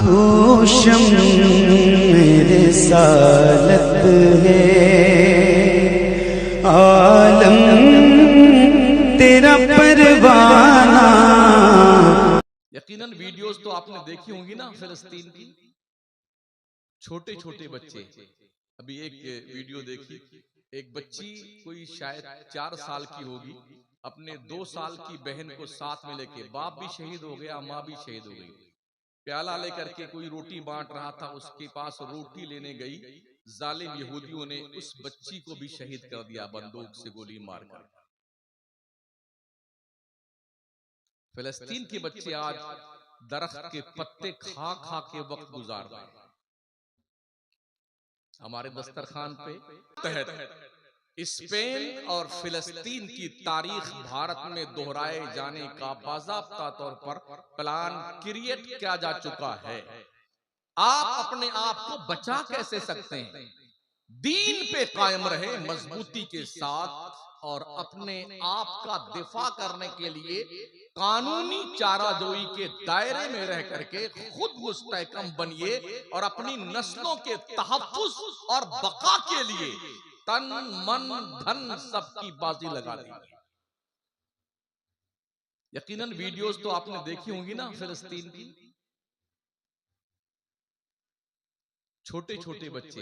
होशम मेरे सालत है आलम तेरा परवाना। यकीनन वीडियोस तो आपने देखी होंगी ना फिलिस्तीन की। छोटे छोटे बच्चे, अभी एक वीडियो देखी, एक बच्ची कोई शायद 4 साल की होगी, अपने 2 साल की बहन को साथ में लेके, बाप भी शहीद हो गया, माँ भी शहीद हो गई, प्याला लेकर के कोई रोटी बांट रहा था, उसके पास रोटी लेने गई, जालिम यहूदियों ने उस बच्ची को भी शहीद कर दिया बंदूक से गोली मारकर। फिलिस्तीन के बच्चे आज दरख्त के पत्ते खा खा के वक्त गुजार रहे हैं। हमारे दस्तरखान पे तहत स्पेन और फिलिस्तीन की तारीख भारत में दोहराए जाने का बाज़ाब्ता तौर पर प्लान क्रिएट किया जा चुका है। आप अपने आप को बचा कैसे सकते हैं? दीन पे कायम रहे मजबूती के साथ और अपने आप का दिफा करने के लिए कानूनी चाराजोई के दायरे में रह करके खुद मुस्तहकम बनिए और अपनी नस्लों के तहफ्फुज और बका के लिए तन मन धन सबकी बाजी लगा दीजिए। यकीनन वीडियोस तो आपने देखी होंगी ना फिलिस्तीन की। छोटे छोटे बच्चे,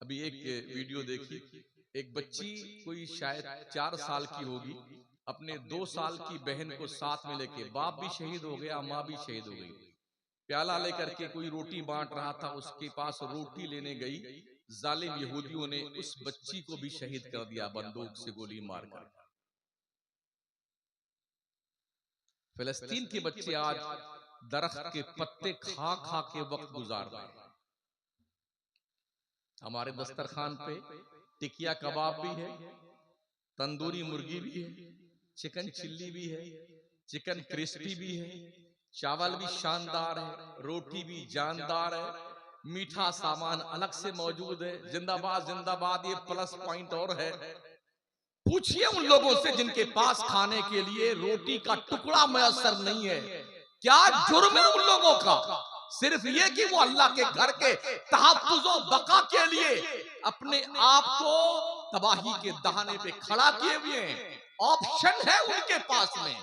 अभी एक वीडियो देखी, एक बच्ची कोई शायद 4 साल की होगी, अपने 2 साल की बहन को साथ में लेके, बाप भी शहीद हो गया, माँ भी शहीद हो गई, प्याला लेकर के कोई रोटी बांट रहा था, उसके पास रोटी लेने गई, जालिम यहूदियों ने उस बच्ची को भी शहीद कर दिया बंदूक से गोली मारकर। फिलिस्तीन के बच्चे आज दरख्त के पत्ते खा खा के वक्त गुजार रहे हैं। हमारे दस्तरखान पे टिकिया कबाब भी है, तंदूरी मुर्गी भी है, चिकन चिल्ली भी है, चिकन क्रिस्पी भी है, चावल भी शानदार है, रोटी भी जानदार है, मीठा सामान अलग से मौजूद है। जिंदाबाद जिंदाबाद, ये प्लस पॉइंट और है। पूछिए उन लोगों से जिनके पास खाने के लिए रोटी का टुकड़ा मैसर नहीं है, क्या जुर्म है उन लोगों का? सिर्फ ये कि वो अल्लाह के घर के तहफ्फुज़ और बका के लिए अपने आप को तबाही के दहाने पे खड़ा किए हुए हैं। ऑप्शन है उनके पास में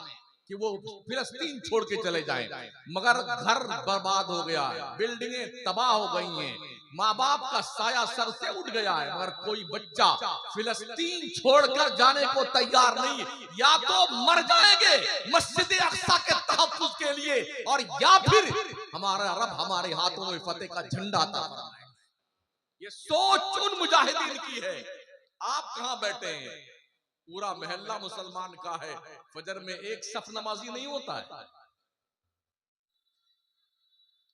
कि वो फिलिस्तीन छोड़ के चले जाएं, मगर घर बर्बाद हो गया है, बिल्डिंगें तबाह हो गई हैं, माँ बाप का साया सर से उठ गया है, मगर कोई बच्चा फिलिस्तीन छोड़कर जाने को तैयार नहीं। या तो मर जाएंगे मस्जिद अक्सा के तहफ्फुज़ के लिए, और या फिर हमारा रब हमारे हाथों में फतेह का झंडा अता फरमाए। ये सोच उन मुजाहिदीन की है। आप कहां बैठे हैं? पूरा मोहल्ला मुसलमान का है, फजर में एक सफ नमाजी नहीं होता है।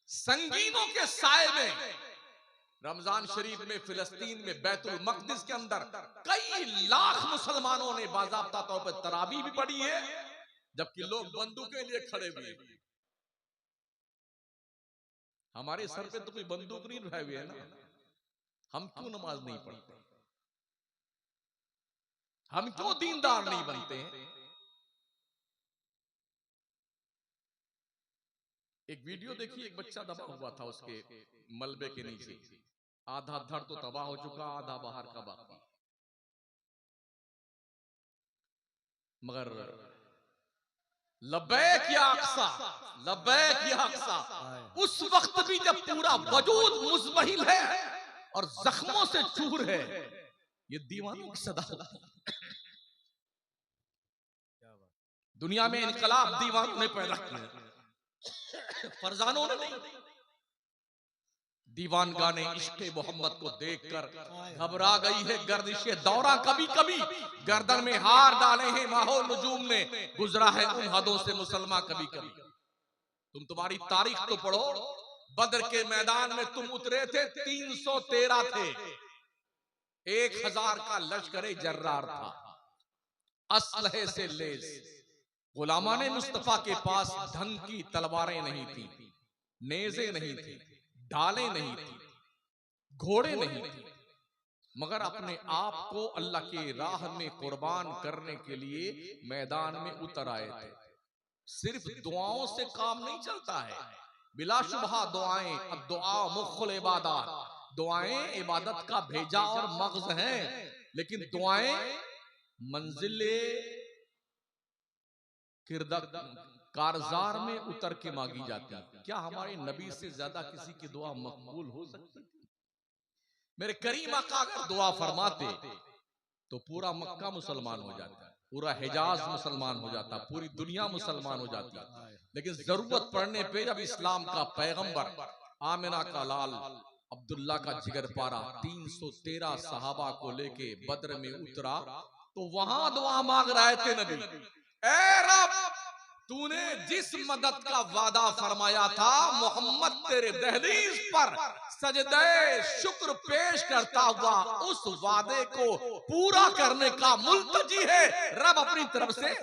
संगीनों के साए में रमजान शरीफ में फिलिस्तीन में बैतुल मक़दिस के अंदर कई लाख मुसलमानों ने बाज़ाब्ता तौर पर तरावी भी पढ़ी है, जबकि लोग बंदूकें लिए खड़े हुए। हमारे सर पे तो कोई बंदूक नहीं उठाए हुए है ना, हम क्यों नमाज नहीं पढ़ते? हम क्यों दीनदार नहीं बनते हैं? एक वीडियो देखी, एक बच्चा दबा हुआ था उसके मलबे के नीचे, आधा धड़ तो तबाह हो चुका, आधा बाहर का बाकी। मगर लब्बैक या अक्सा, लब्बैक या अक्सा, उस वक्त भी जब पूरा वजूद मुज़महिल है और जख्मों से चूर है, ये दीवानों की सदा होती है। दुनिया में इनकलाब दीवानों ने पैदा किया, फरजानों ने नहीं। दीवान गाने इश्क़े मोहम्मद को देखकर घबरा गई है गर्दिशे दौरा, कभी कभी गर्दन में हार डाले हैं माहौल नजूम ने, गुजरा है उन हदों से मुसलमान कभी कभी। तुम्हारी तारीख तो पढ़ो, बदर के मैदान में तुम उतरे थे, 313 थे, 1000 का लश्कर जर्रार था, असलहे से लेस। गुलामाने मुस्तफा के पास ढंग की तलवारें नहीं थी, नेज़े नहीं थी, ढालें नहीं थी, घोड़े नहीं थे, मगर अपने आप को अल्लाह के राह में कुर्बान करने के लिए मैदान में उतर आए थे। सिर्फ दुआओं से काम नहीं चलता है, बिलाशुबहा दुआएं, अब दुआ मुख्खुल इबादत, दुआएं इबादत का भेजा और मगज है, लेकिन दुआएं मंजिले कारजार में उतर के मांगी जाती है। क्या हमारे नबी से ज्यादा किसी की दुआ मकबूल हो सकती? मेरे करीम आका अगर दुआ फरमाते तो पूरा मक्का मुसलमान हो जाता, पूरा हिजाज मुसलमान हो जाता, पूरी दुनिया मुसलमान हो जाती। लेकिन जरूरत पड़ने पे जब इस्लाम का पैगंबर आमिना का लाल अब्दुल्ला का जिगर पारा 313 सहाबा को लेके बद्र में उतरा, तो वहां दुआ मांग रहे थे नबी, ऐ रब तूने जिस मदद का वादा फरमाया था, मोहम्मद तेरे दहलीज पर सजदे शुक्र पेश करता हुआ उस वादे को पूरा करने का मुल्तजी है, रब अपनी तरफ से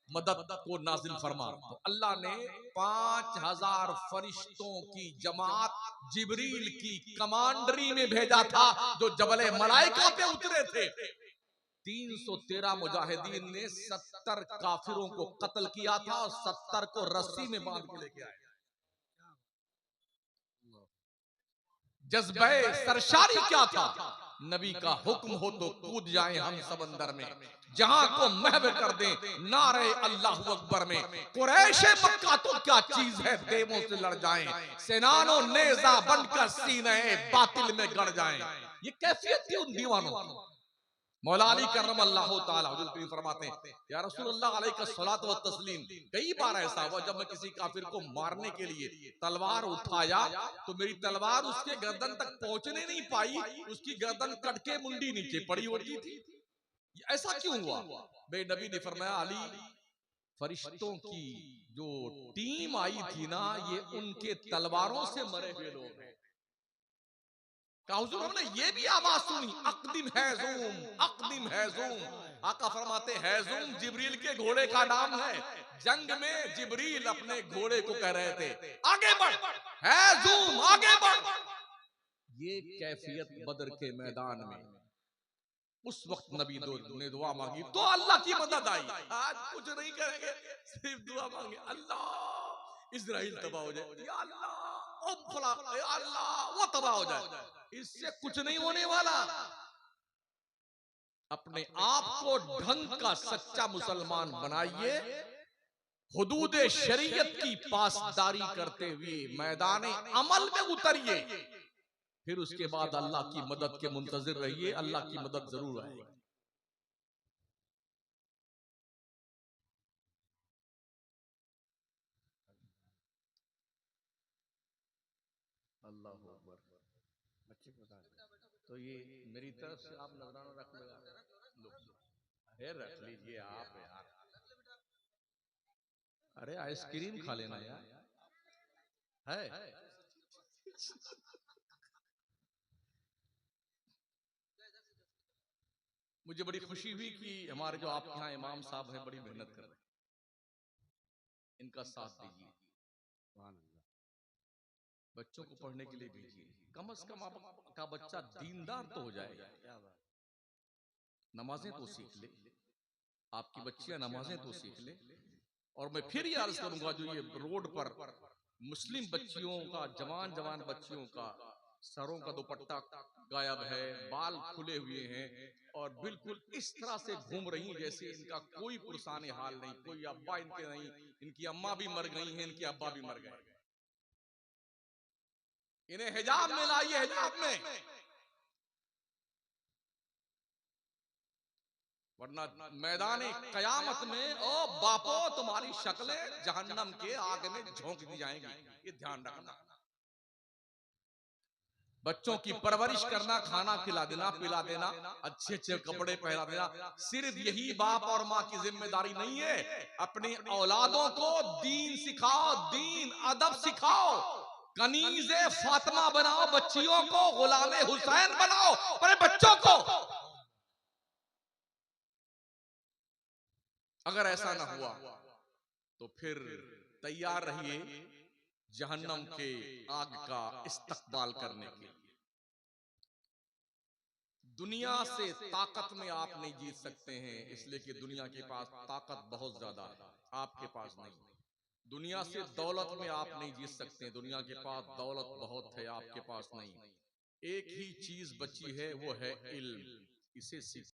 मदद को नाजिल फरमा। तो अल्लाह ने 5000 फरिश्तों की जमात जिब्रील की कमांडरी में भेजा था, जो जबल मलाइका पे उतरे थे। 313 मुजाहिदीन ने 70 काफिरों को कत्ल किया था और 70 को रस्सी में बांध के लेके आए। जज्बे सरशारी क्या था? नबी का हुक्म हो तो कूद जाएं हम समंदर में, जहां को महव कर दें नारे अल्लाहु अकबर में। कुरैश मक्का तो क्या चीज है, देवों से लड़ जाएं, सेनानो नेजा बनकर सीने बातिल में गड़ जाएं। ये कैफियत थी उन दीवानों की। मौला अली करमल्लाहु ताला हुजूर करीम फरमाते हैं, या रसूलुल्लाह अलैहि सल्लल्लाहु व तस्लीम, कई बार ऐसा हुआ जब मैं किसी काफिर को मारने के लिए तलवार उठाया तो मेरी तलवार उसके गर्दन तक पहुंचने नहीं पाई, उसकी गर्दन कट के मुंडी नीचे पड़ी होती थी। ऐसा क्यों हुआ? मेरे नबी ने फरमाया, अली फरिश्तों की जो टीम आई थी ना, ये उनके तलवारों से मरे हुए लोग हैं। हुजूर हमने ये भी आवाज सुनी, अकदिम हैज़ूम, अकदिम हैज़ूम। आका फरमाते हैज़ूम जिब्रील के घोड़े का नाम है। जंग में जिब्रील अपने घोड़े को कह रहे थे, आगे बढ़ हैज़ूम, आगे बढ़। ये कैफियत बदर के मैदान में उस वक्त नबी ने दुआ मांगी तो अल्लाह की मदद आई। आज कुछ नहीं करेंगे, सिर्फ दुआ मांगे, अल्लाह इजराइल तबाह हो जाए, या अल्लाह ओ फला, या अल्लाह वो तबाह हो जाए। इससे कुछ नहीं होने वाला। अपने आप को ढंग का सच्चा मुसलमान बनाइए, हुदूद शरीयत की पासदारी करते हुए मैदान अमल में उतरिए, फिर उसके बाद अल्लाह की मदद के मुंतजिर रहिए, अल्लाह की मदद जरूर आएगी। अल्लाह अकबर। तो ये मेरी तरफ से आप नजराना रख लो, रख लीजिए आप यार। अरे आइसक्रीम खा लेना यार, है मुझे बड़ी खुशी हुई कि हमारे जो आपके यहाँ इमाम साहब हैं बड़ी मेहनत कर रहे हैं, इनका साथ दीजिए, बच्चों को पढ़ने के लिए भेजिए। कम से कम आपका बच्चा दीनदार तो हो जाएगा, नमाजें तो सीख ले, आपकी बच्चियां नमाजें तो सीख ले। और मैं फिर ये अर्ज करूंगा, जो ये रोड पर मुस्लिम बच्चियों का, जवान जवान बच्चियों का सरों का दुपट्टा गायब है, बाल खुले हुए हैं और बिल्कुल इस तरह से घूम रही जैसे इनका कोई पुरसाने हाल नहीं, कोई अब्बा इनके नहीं, इनकी अम्मा भी मर गई हैं, इनके अब्बा भी मर गए। इन्हें हिजाब में लाइए, हिजाब में, वरना मैदान कयामत में ओ बापो तुम्हारी शक्लें जहन्नम के आग में झोंक दी जाएंगी। ये ध्यान रखना। बच्चों की परवरिश करना, खाना खिला देना, पिला देना, अच्छे अच्छे कपड़े पहना देना, सिर्फ यही बाप और माँ की जिम्मेदारी नहीं है। अपनी औलादों को दीन सिखाओ, दीन अदब सिखाओ, कनीज़े फातिमा बनाओ बच्चियों को, गुलामे हुसैन बनाओ अपने बच्चों को। अगर ऐसा ना हुआ तो फिर तैयार रहिए जहन्नम के आग का इस्तकबाल करने के लिए। दुनिया से ताकत में आप नहीं जीत सकते हैं, इसलिए कि दुनिया के पास ताकत बहुत ज्यादा है, आपके पास नहीं। दुनिया से दौलत में आप नहीं जीत सकते। दुनिया के पास दौलत बहुत है, आपके पास नहीं। एक ही चीज बची है, वो है इल्म। इसे सीख